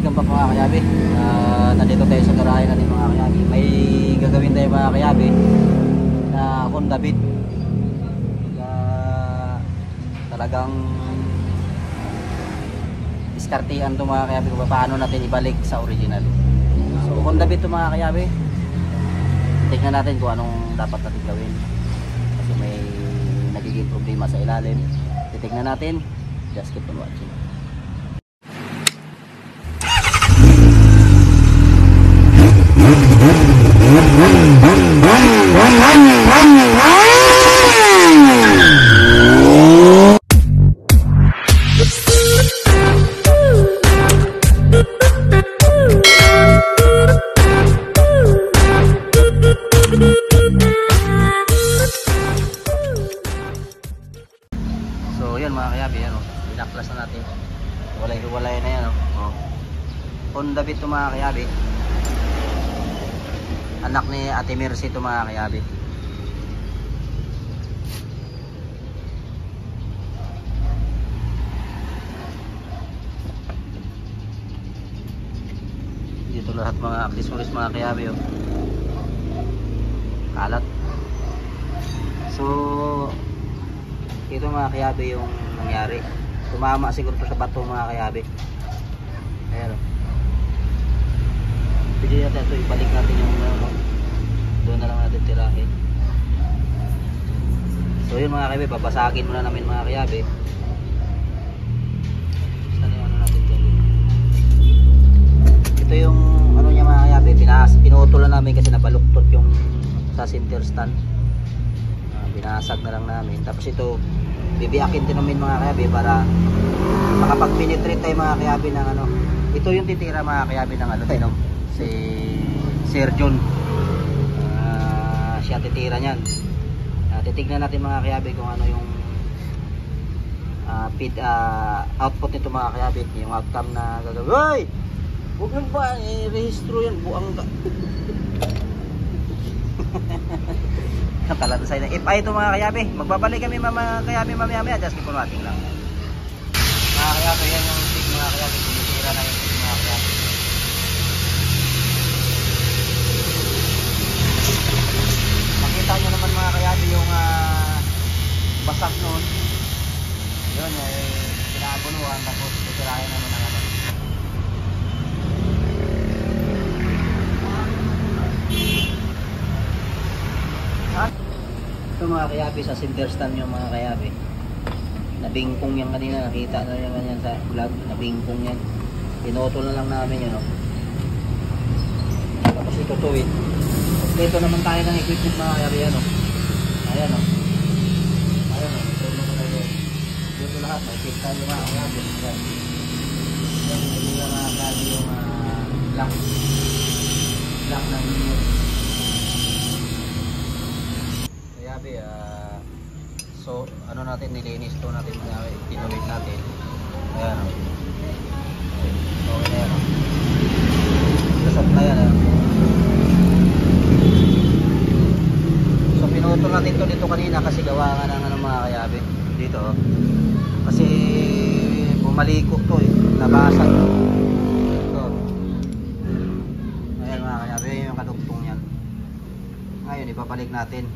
welcome back mga kayabi. Nandito tayo sa garahe natin mga kayabi. May gagawin tayo mga kayabi na Honda Beat na talagang diskartihan to mga kayabi kung paano natin ibalik sa original. So Honda Beat to mga kayabi. Tingnan natin kung anong dapat natin gawin kasi may nagiging problema sa ilalim. Titignan natin. Just keep on watching. So yan mga kayabi, yan, binaklas na natin. Walay-walay na yan. Honda Beat to mga kayabi. Anak ni Ate Mercy to mga kayabi. Dito lahat mga accessories mga kayabi. Kalat. So ito mga kayabi yung nangyari. Tumama siguro to sa bato mga kayabi. Ayan. Pwede natin ito, ibalik natin yung doon na lang natin tirahin. So yun mga kayabi, babasagin muna namin mga kayabi. Saan yung ano natin dyan? Ito yung ano niya mga kayabi, pinutulan namin kasi nabaluktot yung sa center stand. Binasag na lang namin. Tapos ito bibiyakin din namin mga kayabi para makapag-penetrate tayo mga kayabi ng ano. Ito yung titira mga kayabi ng ano tayo, si Sir John. Siya titira niyan. Titignan natin mga kayabi kung ano yung feed output nito mga kayabi, yung outcome na gagawin. Hoy! Huwag mo ba i-rehistro yan, buang ka. Talado sa inyo. If ay ito mga kayabi, magbabalik kami mga kayabi mamaya-maya. Just keep on watching lang. Mga kayabi, yan yung stick mga kayabi. Tinitira na yung stick mga kayabi. Makita nyo naman mga kayabi yung basak noon. Yun, pinaabunuhan. Tapos titirahin naman ang ano. Ito mga kayabi sa center stand yung mga kayabi. Nabingkong yan kanina, nakita na yan ganyan sa vlog, nabingkong yan. Pinotol na lang namin yun. Tapos itutuwid. Dito naman tayo ng equipment mga kayabi yan. Ayan o. Ayan o. Ito naman tayo. Dito lahat, makikita nyo mga kayabi. Yan. Hindi na mga kayabi yung lock. Lock ng unit. So ano natin, nilinis to natin mga tinuloy natin. Ayan o. Okay na yan o. Lasok na yan o. So pinutol natin to dito kanina kasi gawa nga ng ano mga kayabi dito o. Kasi bumaliko to nabasag to. So ayan mga kayabi, yung kadugtong yan. Ngayon ipapalik natin.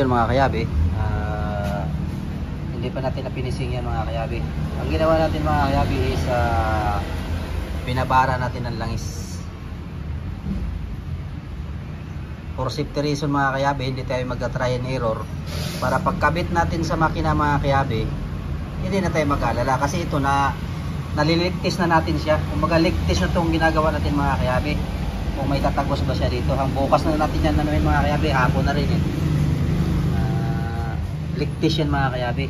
yun mga kayabe, hindi pa natin napinising yan mga kayabe. Ang ginawa natin mga kayabe is binabara natin ng langis. For safety reason mga kayabe, hindi tayo mag-try and error. Para pagkabit natin sa makina mga kayabe, hindi na tayo mag-alala. Kasi ito na naliligtis na natin siya. Kung magaligtis na itong ginagawa natin mga kayabe. Kung may tatagos ba siya dito. Bukas na natin yan namin mga kayabe. Hapon na rin eh. Ligtis yan mga kayabe.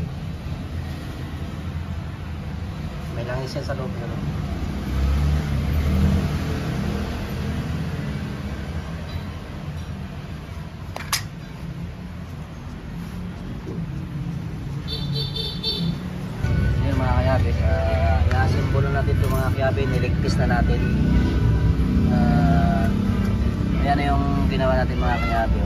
May langis yan sa loob. Simbolo natin ito mga kayabe, niligtis na natin. Ayan na yung ginawa natin mga kayabe.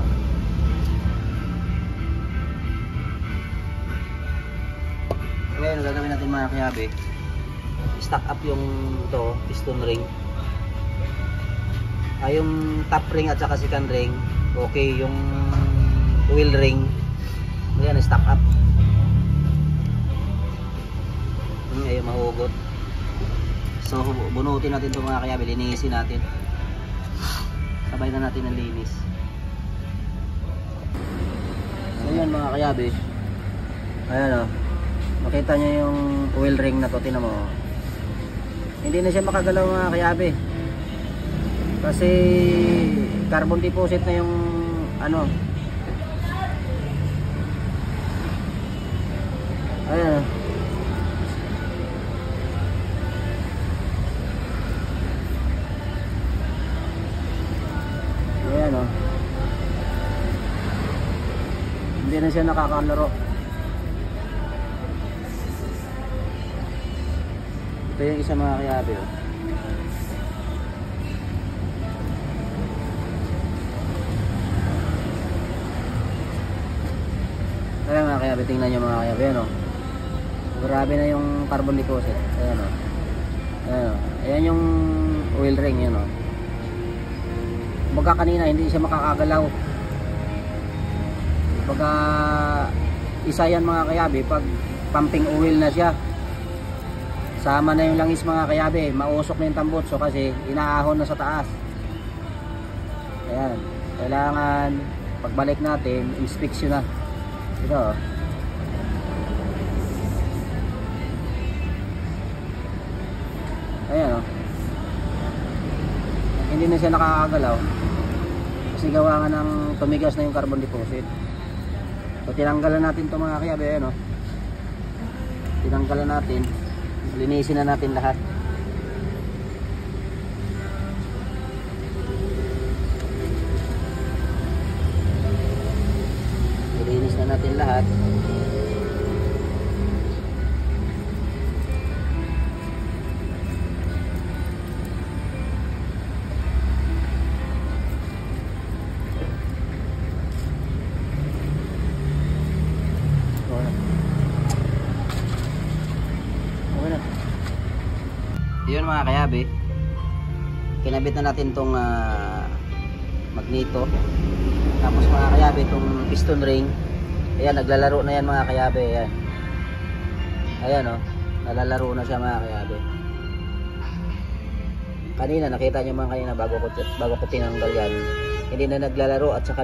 Ngayon gagawin natin mga kayabe, stack up yung ito, piston ring. Yung top ring at saka second ring okay, yung wheel ring ayan, stack up. Ayun, mahugot. So bunutin natin ito mga kayabe, linisin natin, sabay na natin ang linis. So yan mga kayabe, ayan o, makita nyo yung oil ring na to, tinan mo, hindi na siya makagalaw mga kayabe kasi carbon deposit na yung ano, ayan o. Ayan o, hindi na siya nakakalaro. Ito yung isa mga kayabe o. Ayan mga kayabe, tingnan nyo mga kayabe, ayan o, grabe na yung carbon deposit. Ayan o, ayan o, ayan yung oil ring, ayan o. Baga kanina hindi siya makakagalaw. Baga isa yan mga kayabe, pag pumping oil na siya, sama na yung langis mga kayabe, mausok na yung tambutso kasi inaahon na sa taas. Ayan, kailangan pagbalik natin inspeksyon na ito. Ayan o, hindi na siya nakakagalaw kasi gawa nga ng tumigas na yung carbon deposit. So tinanggalan natin ito mga kayabe, ayan o, tinanggalan natin, linisin na natin lahat. Linisin na natin lahat. Yun mga kayabe, kinabit na natin tong magneto. Tapos mga kayabe, itong piston ring, ayan, naglalaro na yan mga kayabe. Ayan, ayan o, nalalaro na siya mga kayabe. Kanina nakita nyo mga kanina bago ko tinanggal yan, hindi na naglalaro at saka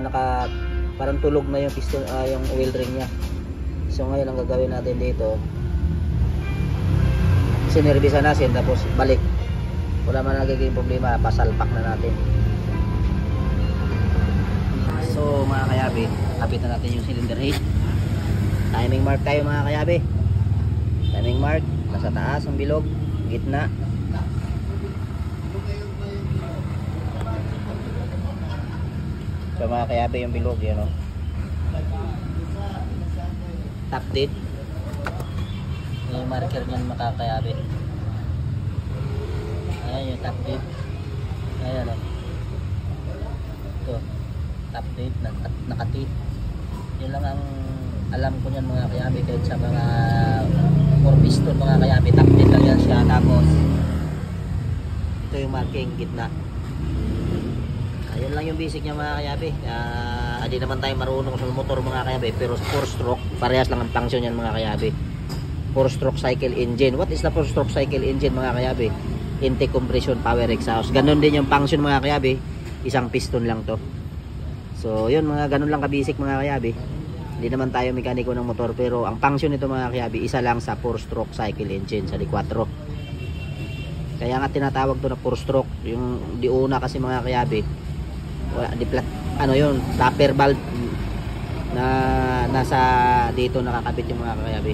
parang tulog na yung piston, yung oil ring nya. So ngayon ang gagawin natin dito, sinervisa natin tapos balik, wala man nagiging problema, pasalpak na natin. So mga kayabe, kapit na natin yung cylinder head. Timing mark tayo mga kayabe, timing mark, nasa taas ang bilog, gitna. So mga kayabe, yung bilog yan o, top dead. Yung marker niyan makakayabe. Ayan yung top dead. Ayan o, ito top dead, nakatit. Yun lang ang alam ko niyan mga kayabe, kahit sa mga 4 piston mga kayabe, top dead lang yan siya. Tapos ito yung marking gitna. Ayun lang yung basic niya mga kayabe. Di naman tayo marunong sa motor mga kayabe, pero 4-stroke, parehas lang ang function yan mga kayabe. 4-stroke cycle engine. What is the 4-stroke cycle engine mga kayabe? Intake, compression, power, exhaust. Ganon din yung function mga kayabe. Isang piston lang to. So yun, mga ganon lang kabisik mga kayabe. Hindi naman tayo mekaniko ng motor, pero ang function nito mga kayabe, isa lang sa 4-stroke cycle engine sa D4. Kaya nga tinatawag to na 4-stroke. Yung di una kasi mga kayabe, wala, ano yun, stopper valve na nasa dito nakakabit yung mga kayabe,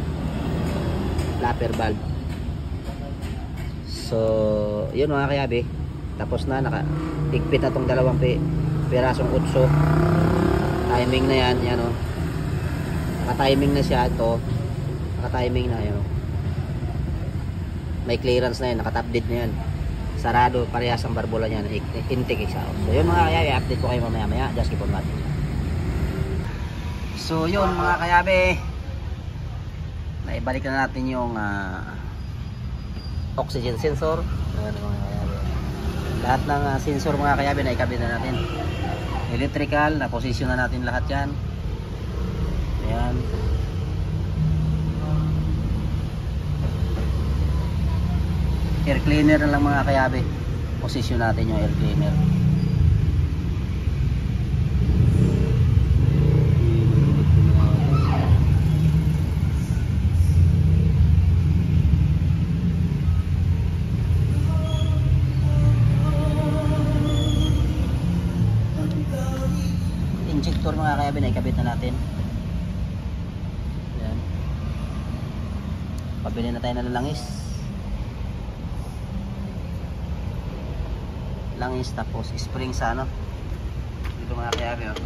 stopper valve. So yun mga kayabe, tapos na nakatigpit na tong dalawang pirasong utso. Timing na yan, yan o, naka-timing na siya ito, naka-timing na yan o. May clearance na yan, naka-top dead na yan, sarado, parehas ang barbola niyan, intake exhaust. So yun mga kayabe, update ko kayo mamaya, just keep on watching. So yun mga kayabe, naibalik na natin yung oxygen sensor. Lahat ng sensor mga kayabe na ikabit na natin. Electrical, na posisyon na natin lahat yan. Ayan. Air cleaner na lang mga kayabe, posisyon natin yung air cleaner. Injector mga kayabe na ikabit na natin. Ayan. Pabili na tayo ng langis. Langis, tapos spring sa ano dito mga kayabe oh.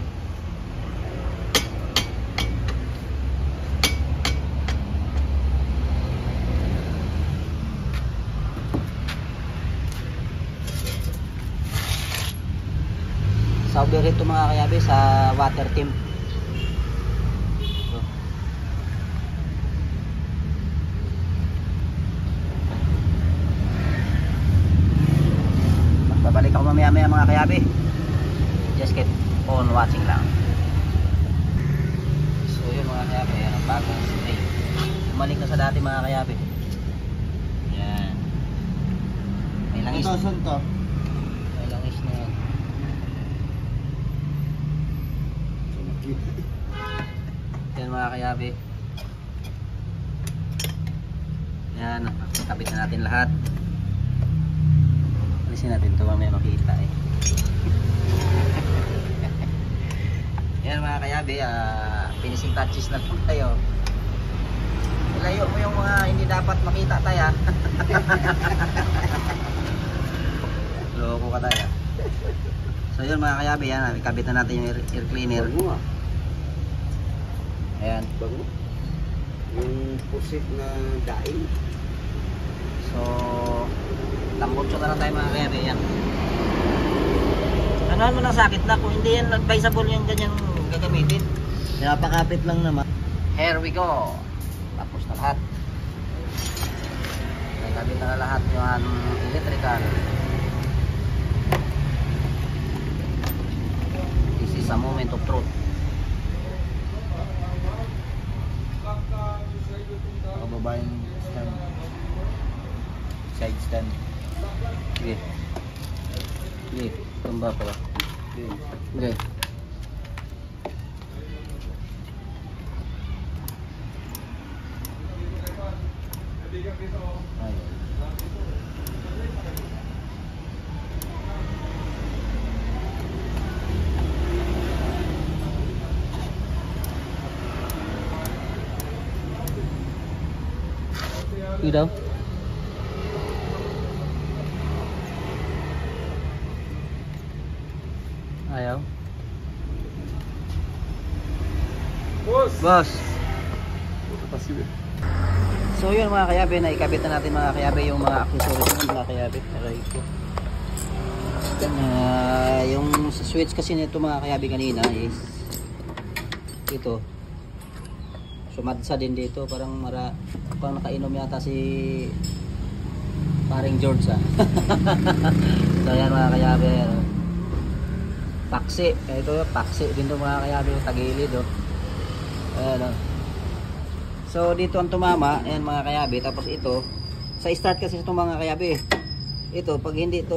Sa overhead to mga kayabe, sa water temp. Babalik ako mamaya mga kayabe, just keep on watching lang. So yun mga kayabe, yan ang bagong spray, bumalik na sa dati mga kayabe. Yan, may langis to, may langis na yan. Yan mga kayabe, yan, kabit na natin lahat. Alisin natin ito mamaya makita eh. Yan mga kayabe, finishing touches na po tayo. Ilayo mo yung mga hindi dapat makita tayo. Loko ka tayo. So yun mga kayabe, yan, ikabit na natin yung air cleaner. Ayan. Yung pusit na daing. So tambutso na lang tayo mga kayabe. Yan, anuhan mo ng sakit na, kung hindi yan advisable yung ganyang gagamitin. Pinapakapit lang naman. Here we go. Tapos na lahat. Nakabit na lahat yung electrical. This is a moment of truth. Pababa yung stand. Side stand. Sige. Sige. Tumba pala. Sige. Đi đâu? Ayaw. Boss. So yun mga kayabe, naikabit na natin mga kayabe yung mga accessories ng mga kayabe. Aray ko. Yung switch kasi nito mga kayabe kanina is ito. Sumadsa din dito, parang nakainom yata si paring George So yan mga kayabe. paksi. Ito paksi din to mga kayabe, tagilid oh. Ayan oh. So dito ang tumama, ayan mga kayabe, tapos ito sa start kasi itong mga kayabe. Ito pag hindi ito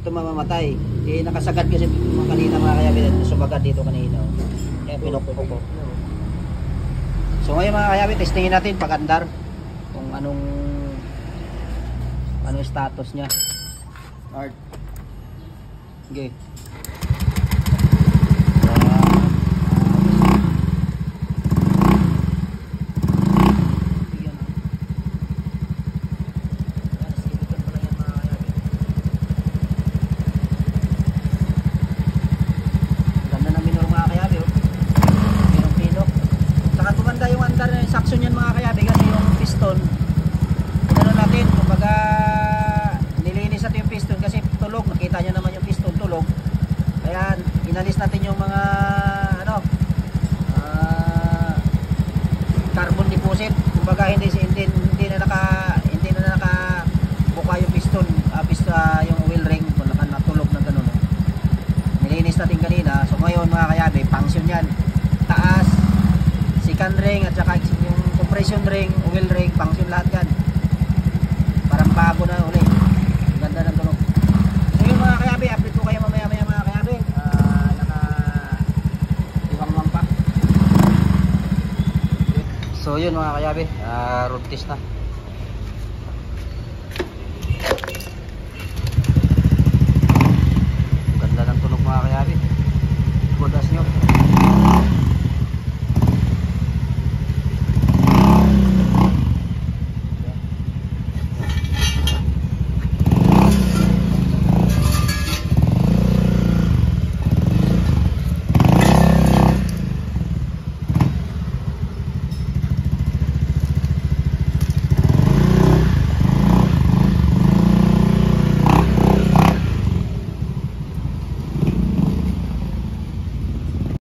mamamatay. Eh nakasagad kasi kanina mga kayabe, sumagat dito kanina. Oh. Kaya pinukpok ko. So ngayon mga kayabe, testingin natin pag-andar kung anong status niya. Art. Okay. Saksyon yan mga kayabe kasi yung piston ano natin, kumbaga nilinis natin yung piston kasi tulog, nakita nyo naman yung piston tulog, kaya inalis natin yung mga carbon deposit, kumbaga hindi na nakabuka yung piston, yung oil ring kung natulog na gano'n. Nilinis natin kanina, so ngayon mga kayabe, function yan, taas, second ring at saka yung compression ring, oil ring, function lahat yan. Parang bago na ulit. Ganda ng tunog. So yun mga kayabe, update ko kayo mamaya mga kayabe. Naka-iwang pa. So yun mga kayabe, road test na.